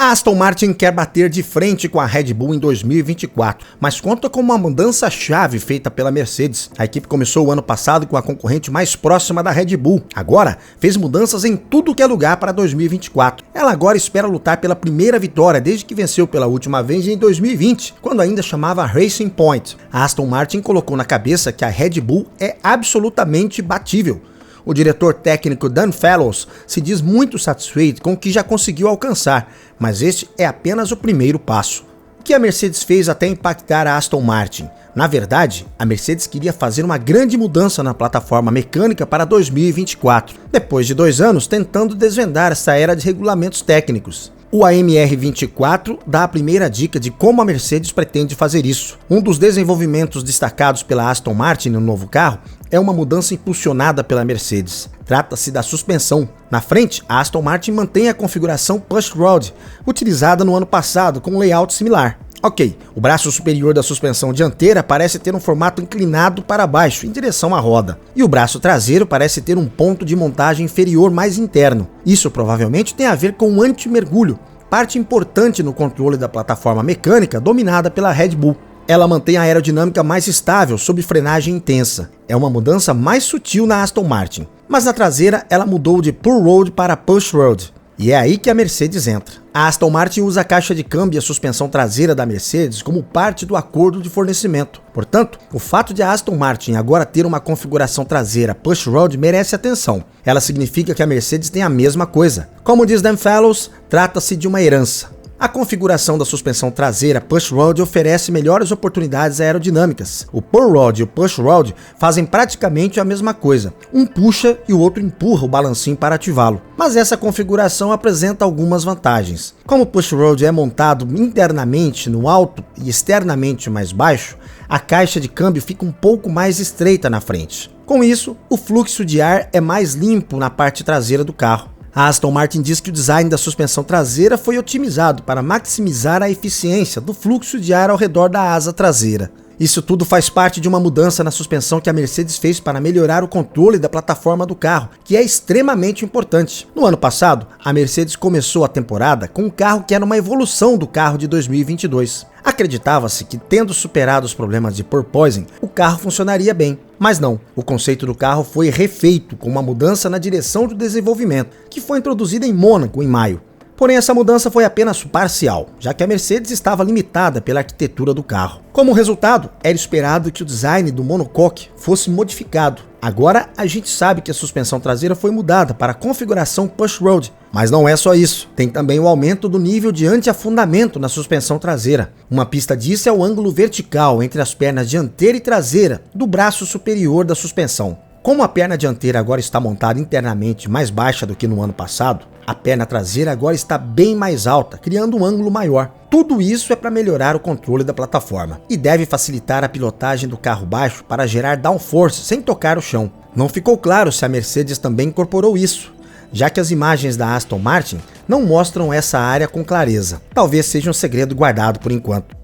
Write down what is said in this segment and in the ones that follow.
A Aston Martin quer bater de frente com a Red Bull em 2024, mas conta com uma mudança-chave feita pela Mercedes. A equipe começou o ano passado com a concorrente mais próxima da Red Bull. Agora, fez mudanças em tudo que é lugar para 2024. Ela agora espera lutar pela primeira vitória desde que venceu pela última vez em 2020, quando ainda chamava Racing Point. A Aston Martin colocou na cabeça que a Red Bull é absolutamente batível. O diretor técnico Dan Fallows se diz muito satisfeito com o que já conseguiu alcançar, mas este é apenas o primeiro passo. O que a Mercedes fez até impactar a Aston Martin? Na verdade, a Mercedes queria fazer uma grande mudança na plataforma mecânica para 2024, depois de 2 anos tentando desvendar essa era de regulamentos técnicos. O AMR24 dá a primeira dica de como a Mercedes pretende fazer isso. Um dos desenvolvimentos destacados pela Aston Martin no novo carro é uma mudança impulsionada pela Mercedes. Trata-se da suspensão. Na frente, a Aston Martin mantém a configuração pushrod, utilizada no ano passado com um layout similar. Ok, o braço superior da suspensão dianteira parece ter um formato inclinado para baixo, em direção à roda, e o braço traseiro parece ter um ponto de montagem inferior mais interno. Isso provavelmente tem a ver com o anti-mergulho, parte importante no controle da plataforma mecânica dominada pela Red Bull. Ela mantém a aerodinâmica mais estável sob frenagem intensa. É uma mudança mais sutil na Aston Martin, mas na traseira ela mudou de pull rod para push rod. E é aí que a Mercedes entra. A Aston Martin usa a caixa de câmbio e a suspensão traseira da Mercedes como parte do acordo de fornecimento. Portanto, o fato de a Aston Martin agora ter uma configuração traseira pushrod merece atenção. Ela significa que a Mercedes tem a mesma coisa. Como diz Dan Fallows, trata-se de uma herança. A configuração da suspensão traseira pushrod oferece melhores oportunidades aerodinâmicas. O pull rod e o pushrod fazem praticamente a mesma coisa. Um puxa e o outro empurra o balancinho para ativá-lo. Mas essa configuração apresenta algumas vantagens. Como o pushrod é montado internamente no alto e externamente mais baixo, a caixa de câmbio fica um pouco mais estreita na frente. Com isso, o fluxo de ar é mais limpo na parte traseira do carro. A Aston Martin diz que o design da suspensão traseira foi otimizado para maximizar a eficiência do fluxo de ar ao redor da asa traseira. Isso tudo faz parte de uma mudança na suspensão que a Mercedes fez para melhorar o controle da plataforma do carro, que é extremamente importante. No ano passado, a Mercedes começou a temporada com um carro que era uma evolução do carro de 2022. Acreditava-se que, tendo superado os problemas de porpoising, o carro funcionaria bem. Mas não, o conceito do carro foi refeito com uma mudança na direção do desenvolvimento, que foi introduzida em Mônaco em maio. Porém, essa mudança foi apenas parcial, já que a Mercedes estava limitada pela arquitetura do carro. Como resultado, era esperado que o design do monocoque fosse modificado. Agora, a gente sabe que a suspensão traseira foi mudada para a configuração pushrod, mas não é só isso. Tem também o aumento do nível de anti-afundamento na suspensão traseira. Uma pista disso é o ângulo vertical entre as pernas dianteira e traseira do braço superior da suspensão. Como a perna dianteira agora está montada internamente mais baixa do que no ano passado, a perna traseira agora está bem mais alta, criando um ângulo maior. Tudo isso é para melhorar o controle da plataforma e deve facilitar a pilotagem do carro baixo para gerar downforce sem tocar o chão. Não ficou claro se a Mercedes também incorporou isso, já que as imagens da Aston Martin não mostram essa área com clareza. Talvez seja um segredo guardado por enquanto.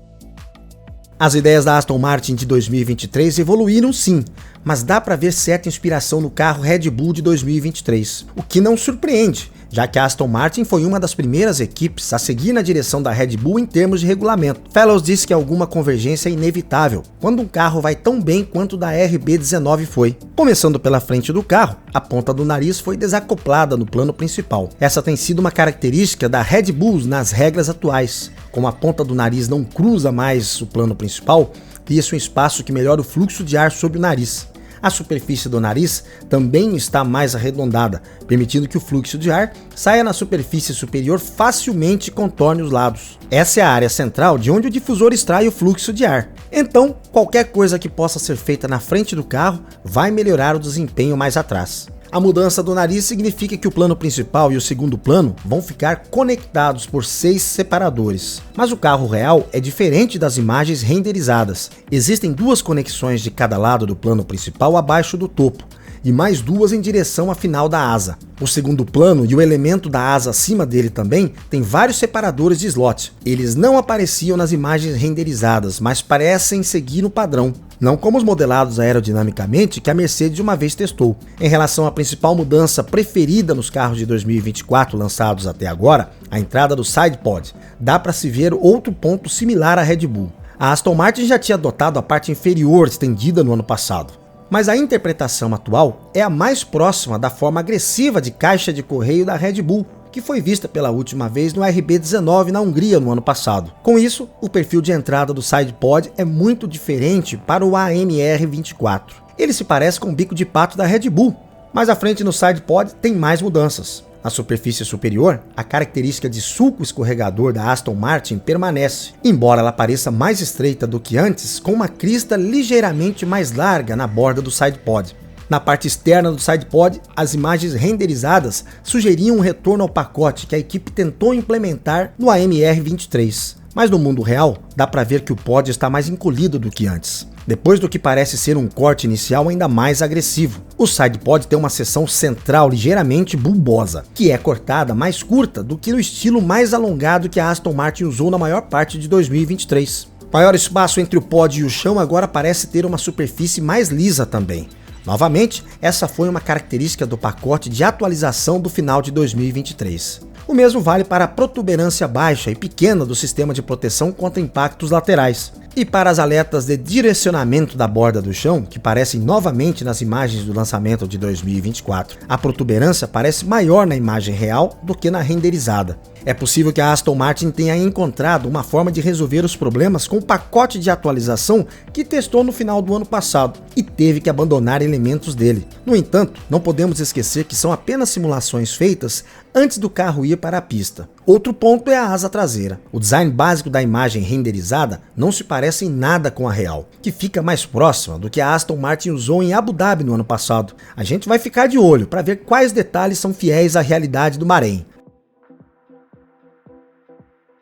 As ideias da Aston Martin de 2023 evoluíram sim, mas dá para ver certa inspiração no carro Red Bull de 2023, o que não surpreende, já que a Aston Martin foi uma das primeiras equipes a seguir na direção da Red Bull em termos de regulamento. Fallows disse que alguma convergência é inevitável quando um carro vai tão bem quanto o da RB19 foi. Começando pela frente do carro, a ponta do nariz foi desacoplada no plano principal. Essa tem sido uma característica da Red Bull nas regras atuais. Como a ponta do nariz não cruza mais o plano principal, cria-se um espaço que melhora o fluxo de ar sob o nariz. A superfície do nariz também está mais arredondada, permitindo que o fluxo de ar saia na superfície superior facilmente e contorne os lados. Essa é a área central de onde o difusor extrai o fluxo de ar. Então, qualquer coisa que possa ser feita na frente do carro vai melhorar o desempenho mais atrás. A mudança do nariz significa que o plano principal e o segundo plano vão ficar conectados por 6 separadores. Mas o carro real é diferente das imagens renderizadas. Existem 2 conexões de cada lado do plano principal abaixo do topo, e mais 2 em direção à final da asa. O segundo plano e o elemento da asa acima dele também tem vários separadores de slot. Eles não apareciam nas imagens renderizadas, mas parecem seguir o padrão. não como os modelados aerodinamicamente que a Mercedes uma vez testou. Em relação à principal mudança preferida nos carros de 2024 lançados até agora, a entrada do sidepod, dá para se ver outro ponto similar à Red Bull. A Aston Martin já tinha adotado a parte inferior estendida no ano passado, mas a interpretação atual é a mais próxima da forma agressiva de caixa de correio da Red Bull, que foi vista pela última vez no RB19 na Hungria no ano passado. Com isso, o perfil de entrada do sidepod é muito diferente para o AMR24. Ele se parece com o bico de pato da Red Bull, mas à frente no sidepod tem mais mudanças. Na superfície superior, a característica de sulco escorregador da Aston Martin permanece, embora ela pareça mais estreita do que antes, com uma crista ligeiramente mais larga na borda do sidepod. Na parte externa do sidepod, as imagens renderizadas sugeriam um retorno ao pacote que a equipe tentou implementar no AMR23. Mas no mundo real, dá para ver que o pod está mais encolhido do que antes, depois do que parece ser um corte inicial ainda mais agressivo. O sidepod tem uma seção central ligeiramente bulbosa, que é cortada mais curta do que no estilo mais alongado que a Aston Martin usou na maior parte de 2023. O maior espaço entre o pod e o chão agora parece ter uma superfície mais lisa também. Novamente, essa foi uma característica do pacote de atualização do final de 2023. O mesmo vale para a protuberância baixa e pequena do sistema de proteção contra impactos laterais. E para as aletas de direcionamento da borda do chão, que aparecem novamente nas imagens do lançamento de 2024, a protuberância parece maior na imagem real do que na renderizada. É possível que a Aston Martin tenha encontrado uma forma de resolver os problemas com o pacote de atualização que testou no final do ano passado e teve que abandonar elementos dele. No entanto, não podemos esquecer que são apenas simulações feitas antes do carro ir para a pista. Outro ponto é a asa traseira. O design básico da imagem renderizada não se parece em nada com a real, que fica mais próxima do que a Aston Martin usou em Abu Dhabi no ano passado. A gente vai ficar de olho para ver quais detalhes são fiéis à realidade do Bahrein.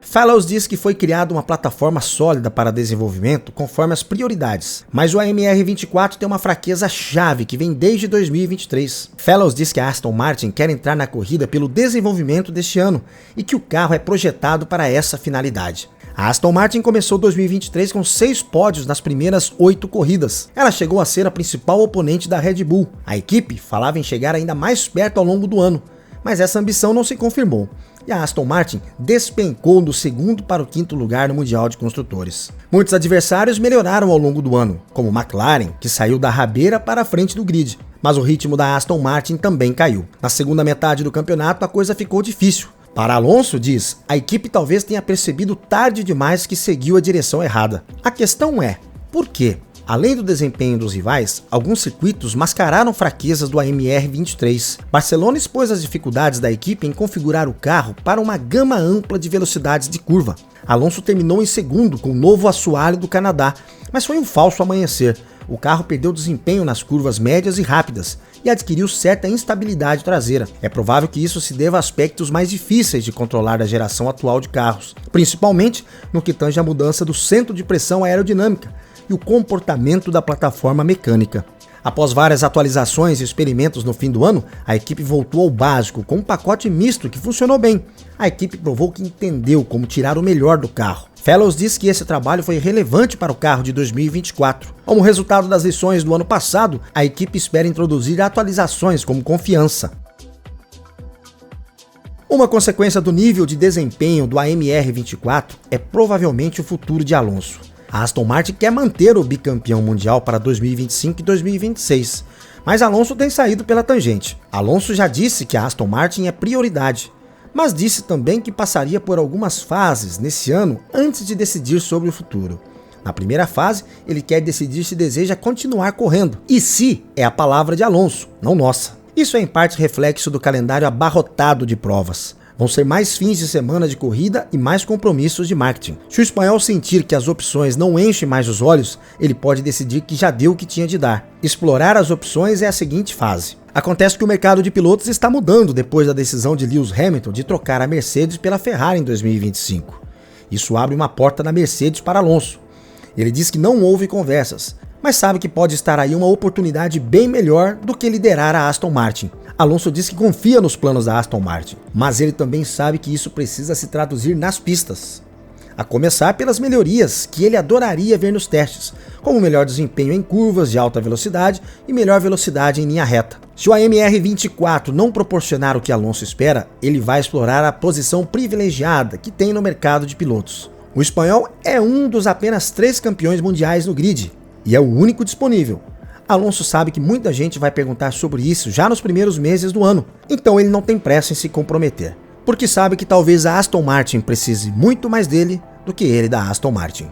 Fellows diz que foi criada uma plataforma sólida para desenvolvimento conforme as prioridades, mas o AMR24 tem uma fraqueza chave que vem desde 2023. Fellows diz que a Aston Martin quer entrar na corrida pelo desenvolvimento deste ano e que o carro é projetado para essa finalidade. A Aston Martin começou 2023 com 6 pódios nas primeiras 8 corridas. Ela chegou a ser a principal oponente da Red Bull. A equipe falava em chegar ainda mais perto ao longo do ano, mas essa ambição não se confirmou. E a Aston Martin despencou do 2º para o 5º lugar no Mundial de Construtores. Muitos adversários melhoraram ao longo do ano, como McLaren, que saiu da rabeira para a frente do grid, mas o ritmo da Aston Martin também caiu. Na segunda metade do campeonato a coisa ficou difícil. Para Alonso, diz, a equipe talvez tenha percebido tarde demais que seguiu a direção errada. A questão é, por quê? Além do desempenho dos rivais, alguns circuitos mascararam fraquezas do AMR23. Barcelona expôs as dificuldades da equipe em configurar o carro para uma gama ampla de velocidades de curva. Alonso terminou em segundo com o novo assoalho do Canadá, mas foi um falso amanhecer. O carro perdeu desempenho nas curvas médias e rápidas e adquiriu certa instabilidade traseira. É provável que isso se deva a aspectos mais difíceis de controlar da geração atual de carros, principalmente no que tange a mudança do centro de pressão aerodinâmica e o comportamento da plataforma mecânica. Após várias atualizações e experimentos no fim do ano, a equipe voltou ao básico com um pacote misto que funcionou bem. A equipe provou que entendeu como tirar o melhor do carro. Fellows diz que esse trabalho foi relevante para o carro de 2024. Como resultado das lições do ano passado, a equipe espera introduzir atualizações como confiança. Uma consequência do nível de desempenho do AMR24 é provavelmente o futuro de Alonso. A Aston Martin quer manter o bicampeão mundial para 2025 e 2026, mas Alonso tem saído pela tangente. Alonso já disse que a Aston Martin é prioridade, mas disse também que passaria por algumas fases nesse ano antes de decidir sobre o futuro. Na primeira fase, ele quer decidir se deseja continuar correndo, e se é a palavra de Alonso, não nossa. Isso é em parte reflexo do calendário abarrotado de provas. Vão ser mais fins de semana de corrida e mais compromissos de marketing. Se o espanhol sentir que as opções não enchem mais os olhos, ele pode decidir que já deu o que tinha de dar. Explorar as opções é a seguinte fase. Acontece que o mercado de pilotos está mudando depois da decisão de Lewis Hamilton de trocar a Mercedes pela Ferrari em 2025. Isso abre uma porta na Mercedes para Alonso. Ele diz que não houve conversas, mas sabe que pode estar aí uma oportunidade bem melhor do que liderar a Aston Martin. Alonso diz que confia nos planos da Aston Martin, mas ele também sabe que isso precisa se traduzir nas pistas. a começar pelas melhorias que ele adoraria ver nos testes, como melhor desempenho em curvas de alta velocidade e melhor velocidade em linha reta. Se o AMR24 não proporcionar o que Alonso espera, ele vai explorar a posição privilegiada que tem no mercado de pilotos. O espanhol é um dos apenas 3 campeões mundiais no grid, e é o único disponível. Alonso sabe que muita gente vai perguntar sobre isso já nos primeiros meses do ano, então ele não tem pressa em se comprometer, porque sabe que talvez a Aston Martin precise muito mais dele do que ele da Aston Martin.